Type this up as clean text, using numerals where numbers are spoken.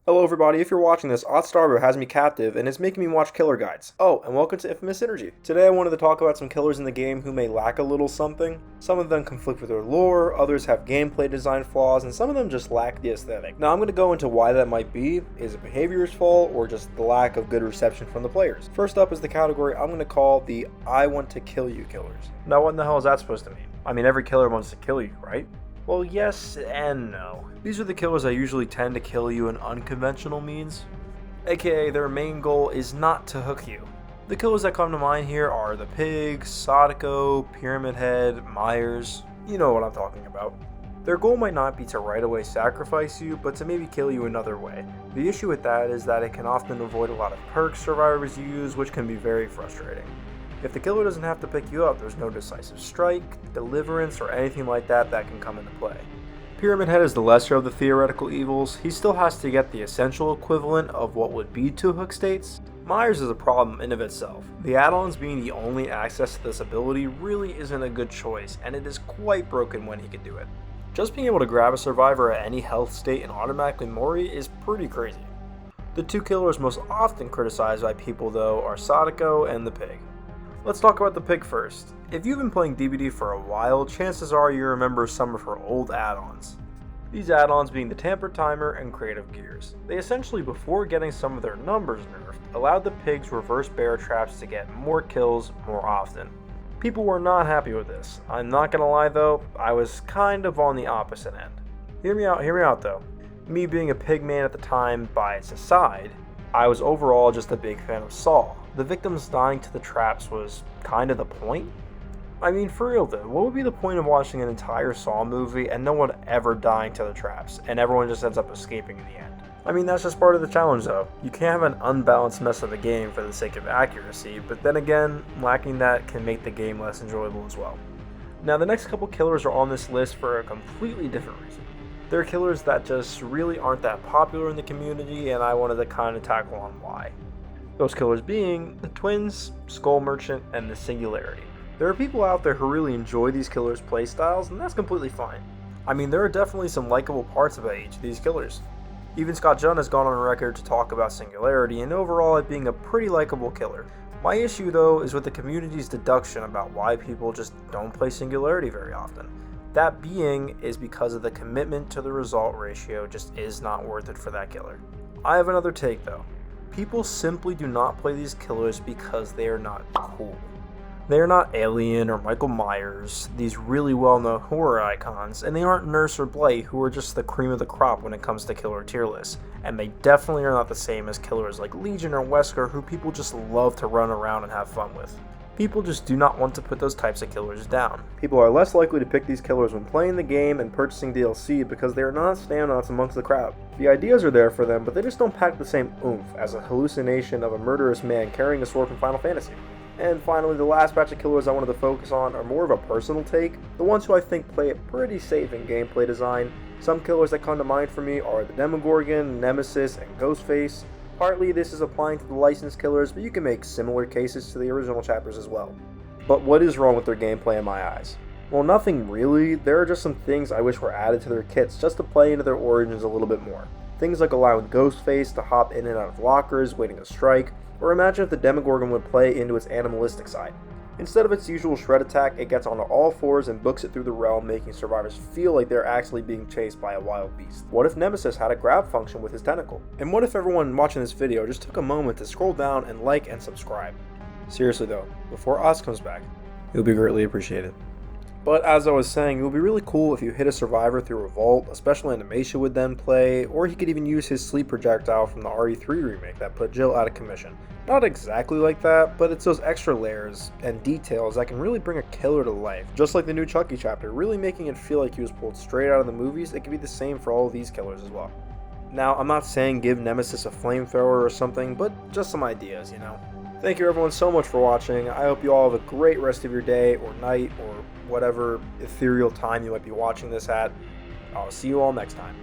Hello everybody, if you're watching this, Ottstarbo has me captive and is making me watch killer guides. Oh, and welcome to Infamous Synergy. Today I wanted to talk about some killers in the game who may lack a little something. Some of them conflict with their lore, others have gameplay design flaws, and some of them just lack the aesthetic. Now I'm going to go into why that might be. Is it behavior's fault or just the lack of good reception from the players? First up is the category I'm going to call the I want to kill you killers. Now what in the hell is that supposed to mean? I mean, every killer wants to kill you, right? Well, yes and no. These are the killers that usually tend to kill you in unconventional means, aka their main goal is not to hook you. The killers that come to mind here are the Pig, Sadako, Pyramid Head, Myers, you know what I'm talking about. Their goal might not be to right away sacrifice you, but to maybe kill you another way. The issue with that is that it can often avoid a lot of perks survivors use, which can be very frustrating. If the killer doesn't have to pick you up, there's no decisive strike, deliverance, or anything like that can come into play. Pyramid Head is the lesser of the theoretical evils. He still has to get the essential equivalent of what would be 2 hook states. Myers is a problem in of itself. The add-ons being the only access to this ability really isn't a good choice, and it is quite broken when he can do it. Just being able to grab a survivor at any health state and automatically Mori is pretty crazy. The 2 killers most often criticized by people though are Sadako and the Pig. Let's talk about the Pig first. If you've been playing DBD for a while, chances are you remember some of her old add-ons. These add-ons being the Tamper Timer and Creative Gears. They essentially, before getting some of their numbers nerfed, allowed the Pig's reverse bear traps to get more kills more often. People were not happy with this. I'm not gonna lie though, I was kind of on the opposite end. Hear me out though. Me being a pig man at the time bias aside, I was overall just a big fan of Saw. The victims dying to the traps was kind of the point. I mean, for real though, what would be the point of watching an entire Saw movie and no one ever dying to the traps, and everyone just ends up escaping in the end? I mean, that's just part of the challenge though. You can't have an unbalanced mess of a game for the sake of accuracy, but then again, lacking that can make the game less enjoyable as well. Now, the next couple killers are on this list for a completely different reason. They're killers that just really aren't that popular in the community, and I wanted to kind of tackle on why. Those killers being the Twins, Skull Merchant, and the Singularity. There are people out there who really enjoy these killers' playstyles, and that's completely fine. I mean, there are definitely some likable parts about each of these killers. Even Scott Junn has gone on record to talk about Singularity, and overall it being a pretty likable killer. My issue though is with the community's deduction about why people just don't play Singularity very often. That being is because of the commitment to the result ratio just is not worth it for that killer. I have another take though. People simply do not play these killers because they are not cool. They are not Alien or Michael Myers, these really well-known horror icons, and they aren't Nurse or Blight, who are just the cream of the crop when it comes to killer tier lists. And they definitely are not the same as killers like Legion or Wesker, who people just love to run around and have fun with. People just do not want to put those types of killers down. People are less likely to pick these killers when playing the game and purchasing DLC because they are not standouts amongst the crowd. The ideas are there for them, but they just don't pack the same oomph as a hallucination of a murderous man carrying a sword from Final Fantasy. And finally, the last batch of killers I wanted to focus on are more of a personal take, the ones who I think play it pretty safe in gameplay design. Some killers that come to mind for me are the Demogorgon, Nemesis, and Ghostface. Partly this is applying to the licensed killers, but you can make similar cases to the original chapters as well. But what is wrong with their gameplay in my eyes? Well, nothing really. There are just some things I wish were added to their kits just to play into their origins a little bit more. Things like allowing Ghostface to hop in and out of lockers, waiting to strike, or imagine if the Demogorgon would play into its animalistic side. Instead of its usual shred attack, it gets onto all fours and books it through the realm, making survivors feel like they're actually being chased by a wild beast. What if Nemesis had a grab function with his tentacle? And what if everyone watching this video just took a moment to scroll down and like and subscribe? Seriously though, before Oz comes back, it would be greatly appreciated. But as I was saying, it would be really cool if you hit a survivor through a vault, especially Animation would then play, or he could even use his sleep projectile from the RE3 remake that put Jill out of commission. Not exactly like that, but it's those extra layers and details that can really bring a killer to life. Just like the new Chucky chapter, really making it feel like he was pulled straight out of the movies, it can be the same for all of these killers as well. Now, I'm not saying give Nemesis a flamethrower or something, but just some ideas, you know. Thank you everyone so much for watching. I hope you all have a great rest of your day or night or whatever ethereal time you might be watching this at. I'll see you all next time.